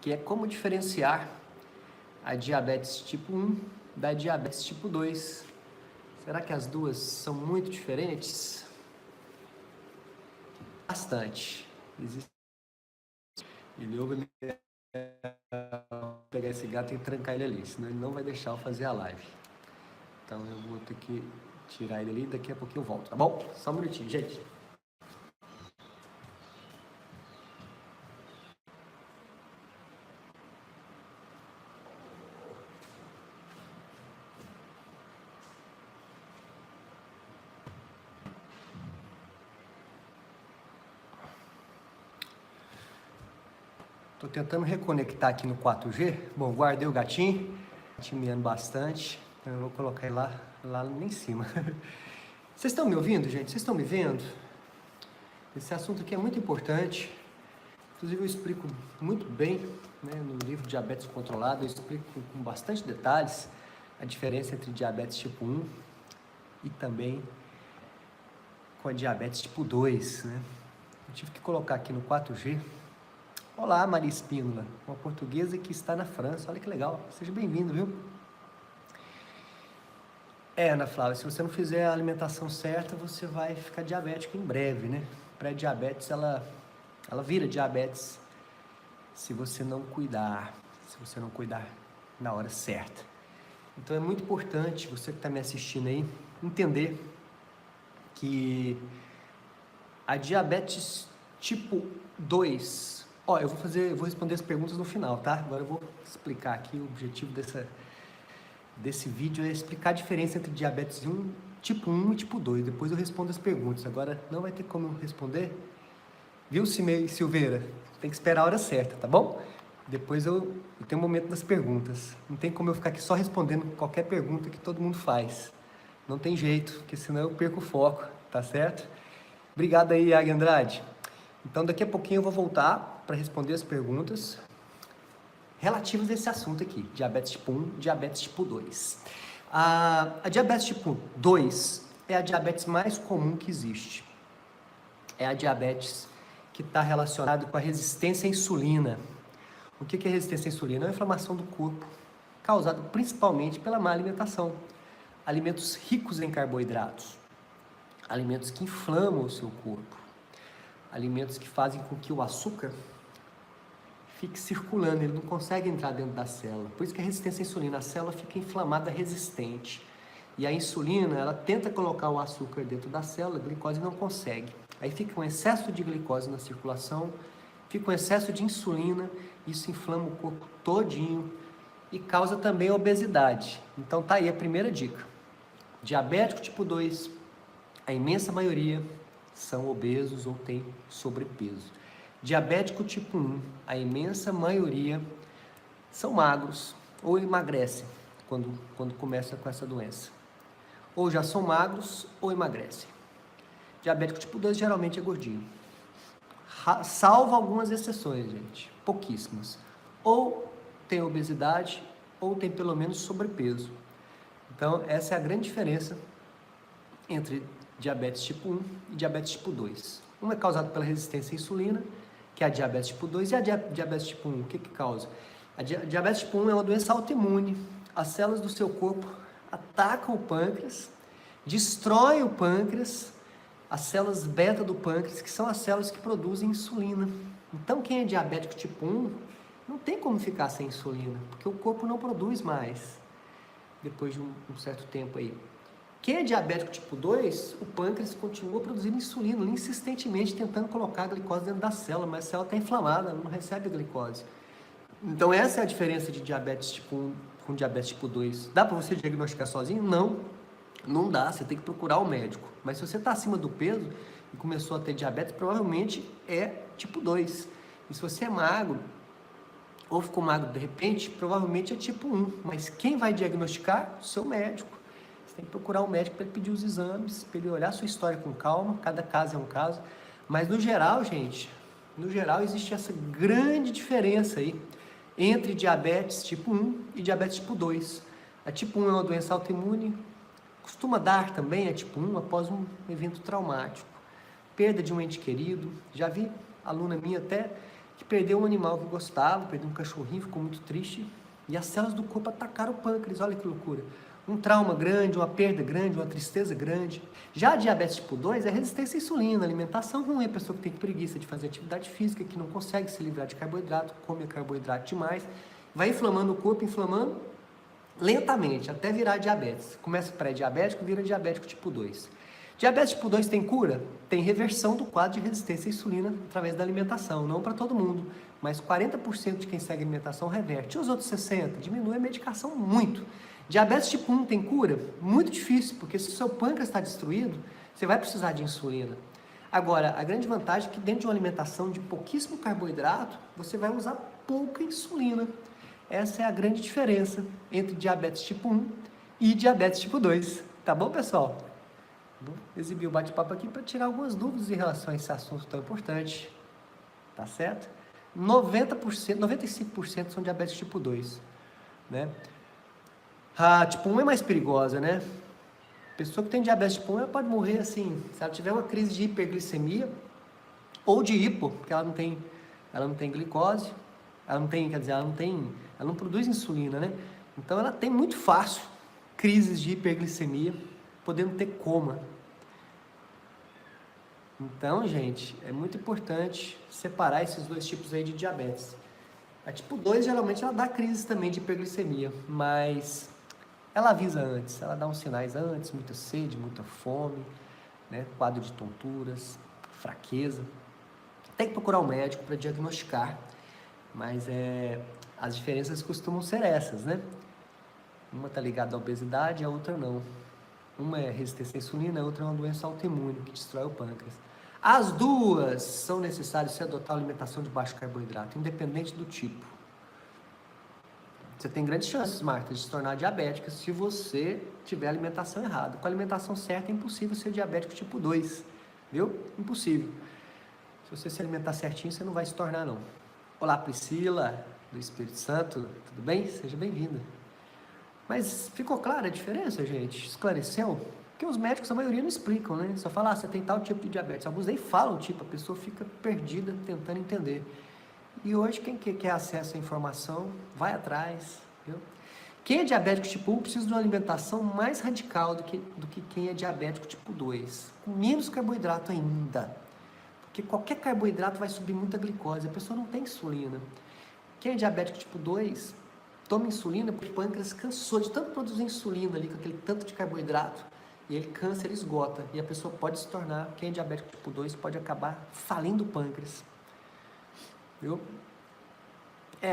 que é como diferenciar a diabetes tipo 1 da diabetes tipo 2. Será que as duas são muito diferentes? Bastante. Existe. Eu vou pegar esse gato e trancar ele ali, senão ele não vai deixar eu fazer a live. Então eu vou ter que tirar ele ali e daqui a pouquinho eu volto, tá bom? Só um minutinho, gente. Tô tentando reconectar aqui no 4G. Bom, guardei o gatinho miando bastante. Então eu vou colocar ele lá em cima. Vocês estão me ouvindo, gente? Vocês estão me vendo? Esse assunto aqui é muito importante. Inclusive eu explico muito bem, né, no livro Diabetes Controlado, eu explico com bastante detalhes a diferença entre diabetes tipo 1 e também com a diabetes tipo 2, né? Eu tive que colocar aqui no 4G. Olá, Maria Espínola, uma portuguesa que está na França. Olha que legal. Seja bem-vindo, viu? Ana Flávia, se você não fizer a alimentação certa, você vai ficar diabético em breve, né? Pré-diabetes, ela vira diabetes se você não cuidar na hora certa. Então é muito importante, você que está me assistindo aí, entender que a diabetes tipo 2... Ó, eu vou responder as perguntas no final, tá? Agora eu vou explicar aqui o objetivo desse vídeo é explicar a diferença entre diabetes tipo 1 e tipo 2. Depois eu respondo as perguntas. Agora não vai ter como eu responder. Viu, Silveira? Tem que esperar a hora certa, tá bom? Depois eu tenho um momento das perguntas. Não tem como eu ficar aqui só respondendo qualquer pergunta que todo mundo faz. Não tem jeito, porque senão eu perco o foco, tá certo? Obrigado aí, Águia Andrade. Então daqui a pouquinho eu vou voltar para responder as perguntas relativas a esse assunto aqui, diabetes tipo 1, diabetes tipo 2. A diabetes tipo 2 é a diabetes mais comum que existe. É a diabetes que está relacionada com a resistência à insulina. O que é resistência à insulina? É uma inflamação do corpo, causada principalmente pela má alimentação. Alimentos ricos em carboidratos, alimentos que inflamam o seu corpo, alimentos que fazem com que o açúcar fique circulando, ele não consegue entrar dentro da célula. Por isso que a resistência à insulina, a célula fica inflamada, resistente. E a insulina, ela tenta colocar o açúcar dentro da célula, a glicose não consegue. Aí fica um excesso de glicose na circulação, fica um excesso de insulina, isso inflama o corpo todinho e causa também obesidade. Então tá aí a primeira dica. Diabético tipo 2, a imensa maioria são obesos ou têm sobrepeso. Diabético tipo 1, a imensa maioria são magros ou emagrecem quando começa com essa doença. Ou já são magros ou emagrecem. Diabético tipo 2 geralmente é gordinho. Salvo algumas exceções, gente, pouquíssimas. Ou tem obesidade ou tem pelo menos sobrepeso. Então essa é a grande diferença entre diabetes tipo 1 e diabetes tipo 2. Uma é causada pela resistência à insulina, que é a diabetes tipo 2, e a diabetes tipo 1, o que causa? A diabetes tipo 1 é uma doença autoimune. As células do seu corpo atacam o pâncreas, destroem o pâncreas, as células beta do pâncreas, que são as células que produzem insulina. Então, quem é diabético tipo 1, não tem como ficar sem insulina, porque o corpo não produz mais, depois de um certo tempo aí. Quem é diabético tipo 2, o pâncreas continua produzindo insulina, insistentemente tentando colocar a glicose dentro da célula, mas a célula está inflamada, não recebe a glicose. Então essa é a diferença de diabetes tipo 1 com diabetes tipo 2. Dá para você diagnosticar sozinho? Não dá, você tem que procurar o médico. Mas se você está acima do peso e começou a ter diabetes, provavelmente é tipo 2. E se você é magro, ou ficou magro de repente, provavelmente é tipo 1. Mas quem vai diagnosticar? O seu médico. Tem que procurar um médico para ele pedir os exames, para ele olhar a sua história com calma, cada caso é um caso. Mas no geral, gente, existe essa grande diferença aí entre diabetes tipo 1 e diabetes tipo 2. A tipo 1 é uma doença autoimune, costuma dar também a tipo 1 após um evento traumático. Perda de um ente querido, já vi aluna minha até que perdeu um animal que gostava, perdeu um cachorrinho, ficou muito triste, e as células do corpo atacaram o pâncreas, olha que loucura. Um trauma grande, uma perda grande, uma tristeza grande. Já a diabetes tipo 2 é resistência à insulina, alimentação ruim, a pessoa que tem preguiça de fazer atividade física, que não consegue se livrar de carboidrato, come carboidrato demais, vai inflamando o corpo, inflamando lentamente, até virar diabetes. Começa pré-diabético, vira diabético tipo 2. Diabetes tipo 2 tem cura? Tem reversão do quadro de resistência à insulina através da alimentação, não para todo mundo, mas 40% de quem segue a alimentação reverte. E os outros 60% diminui a medicação muito. Diabetes tipo 1 tem cura? Muito difícil, porque se o seu pâncreas está destruído, você vai precisar de insulina. Agora, a grande vantagem é que dentro de uma alimentação de pouquíssimo carboidrato, você vai usar pouca insulina. Essa é a grande diferença entre diabetes tipo 1 e diabetes tipo 2. Tá bom, pessoal? Vou exibir o bate-papo aqui para tirar algumas dúvidas em relação a esse assunto tão importante. Tá certo? 90%, 95% são diabetes tipo 2, né? A tipo 1 é mais perigosa, né? Pessoa que tem diabetes tipo 1, ela pode morrer assim, se ela tiver uma crise de hiperglicemia ou de hipo, porque ela não tem glicose, ela não produz insulina, né? Então ela tem muito fácil crises de hiperglicemia, podendo ter coma. Então, gente, é muito importante separar esses dois tipos aí de diabetes. A tipo 2, geralmente, ela dá crises também de hiperglicemia, mas ela avisa antes, ela dá uns sinais antes, muita sede, muita fome, né? Quadro de tonturas, fraqueza. Tem que procurar um médico para diagnosticar, mas as diferenças costumam ser essas, né? Uma está ligada à obesidade, a outra não. Uma é resistência à insulina, a outra é uma doença autoimune que destrói o pâncreas. As duas são necessárias se adotar uma alimentação de baixo carboidrato, independente do tipo. Você tem grandes chances, Marta, de se tornar diabética se você tiver a alimentação errada. Com a alimentação certa é impossível ser diabético tipo 2, viu? Impossível. Se você se alimentar certinho, você não vai se tornar, não. Olá, Priscila, do Espírito Santo, tudo bem? Seja bem-vinda. Mas ficou clara a diferença, gente? Esclareceu? Porque os médicos, a maioria, não explicam, né? Só falam, você tem tal tipo de diabetes. Alguns nem falam o tipo, a pessoa fica perdida tentando entender. E hoje, quem quer acesso à informação, vai atrás, viu? Quem é diabético tipo 1 precisa de uma alimentação mais radical do que quem é diabético tipo 2, com menos carboidrato ainda. Porque qualquer carboidrato vai subir muita glicose, a pessoa não tem insulina. Quem é diabético tipo 2, toma insulina porque o pâncreas cansou de tanto produzir insulina ali, com aquele tanto de carboidrato, e ele cansa, ele esgota, e a pessoa pode se tornar, quem é diabético tipo 2, pode acabar falindo o pâncreas. Viu?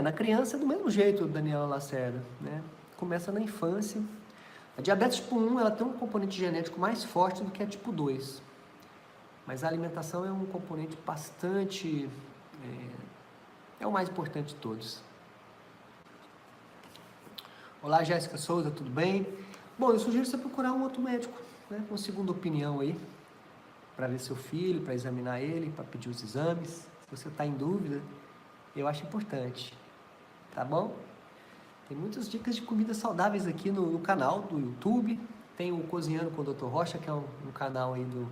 Na criança é do mesmo jeito, Daniela Lacerda, né? Começa na infância. A diabetes tipo 1, ela tem um componente genético mais forte do que a tipo 2. Mas a alimentação é um componente bastante... é o mais importante de todos. Olá, Jéssica Souza, tudo bem? Bom, eu sugiro você procurar um outro médico, né? Uma segunda opinião aí, para ver seu filho, para examinar ele, para pedir os exames. Se você está em dúvida, eu acho importante, tá bom? Tem muitas dicas de comidas saudáveis aqui no canal do YouTube. Tem o Cozinhando com o Dr. Rocha, que é um canal aí do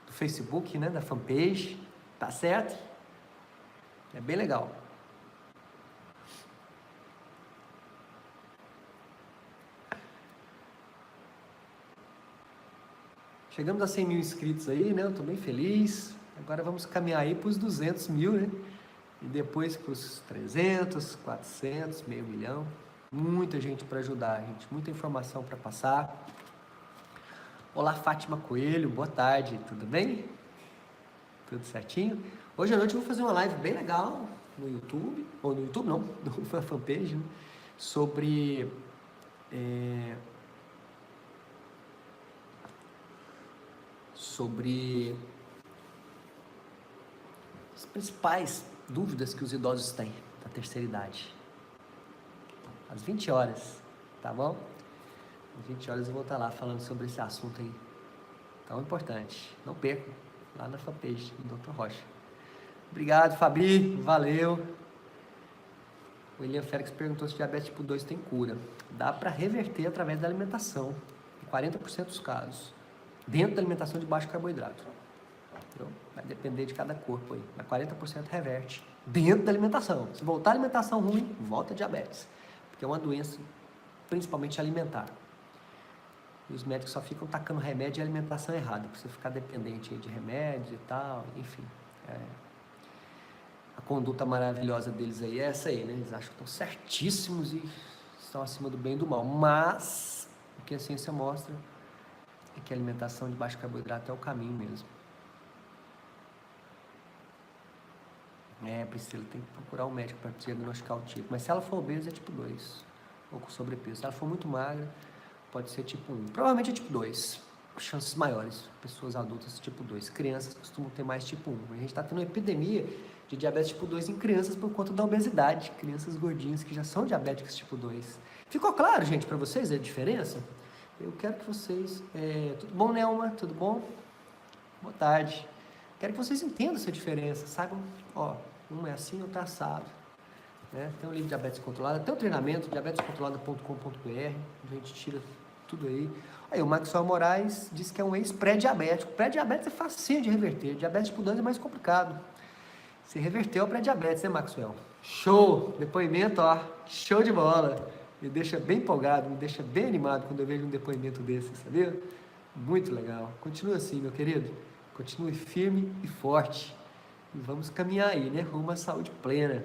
Facebook, né? Da fanpage, tá certo? É bem legal. Chegamos a 100 mil inscritos aí, né? Eu tô bem feliz. Agora vamos caminhar aí para os 200 mil, né? E depois para os 300, 400, meio milhão. Muita gente para ajudar, gente. Muita informação para passar. Olá, Fátima Coelho. Boa tarde. Tudo bem? Tudo certinho? Hoje à noite eu vou fazer uma live bem legal no YouTube. Ou no YouTube não, na fanpage, né? Sobre... as principais dúvidas que os idosos têm da terceira idade. Às 20 horas, tá bom? Às 20 horas eu vou estar lá falando sobre esse assunto aí tão importante. Não percam, lá na fanpage do Dr. Rocha. Obrigado, Fabi, valeu. O William Félix perguntou se diabetes tipo 2 tem cura. Dá para reverter através da alimentação, em 40% dos casos, dentro da alimentação de baixo carboidrato. Então, vai depender de cada corpo aí, mas 40% reverte. dentro da alimentação. Se voltar a alimentação ruim, volta a diabetes, porque é uma doença principalmente alimentar. E os médicos só ficam tacando remédio e alimentação errada, para você ficar dependente aí de remédios e tal, enfim. A conduta maravilhosa deles aí é essa aí, né? Eles acham que estão certíssimos e estão acima do bem e do mal. Mas o que a ciência mostra é que a alimentação de baixo carboidrato é o caminho mesmo. Priscila, tem que procurar um médico para diagnosticar o tipo. Mas se ela for obesa, é tipo 2, ou com sobrepeso. Se ela for muito magra, pode ser tipo 1. Provavelmente é tipo 2. Chances maiores. Pessoas adultas, tipo 2. Crianças costumam ter mais tipo 1. A gente está tendo uma epidemia de diabetes tipo 2 em crianças por conta da obesidade. Crianças gordinhas que já são diabéticas tipo 2. Ficou claro, gente, para vocês a diferença? Eu quero que vocês... Tudo bom, Nelma? Tudo bom? Boa tarde. Quero que vocês entendam essa diferença, saibam, um é assim, outro é assado. Né? Tem um livro de diabetes controlada, tem um treinamento, diabetescontrolada.com.br, a gente tira tudo aí. Aí o Maxwell Moraes diz que é um ex-pré-diabético. Pré-diabetes é facinho de reverter, diabetes tipo 2 é mais complicado. Você reverteu o pré-diabetes, né, Maxwell? Show! Depoimento, show de bola. Me deixa bem empolgado, me deixa bem animado quando eu vejo um depoimento desse, sabia? Muito legal. Continua assim, meu querido. Continue firme e forte. E vamos caminhar aí, né? Rumo à saúde plena.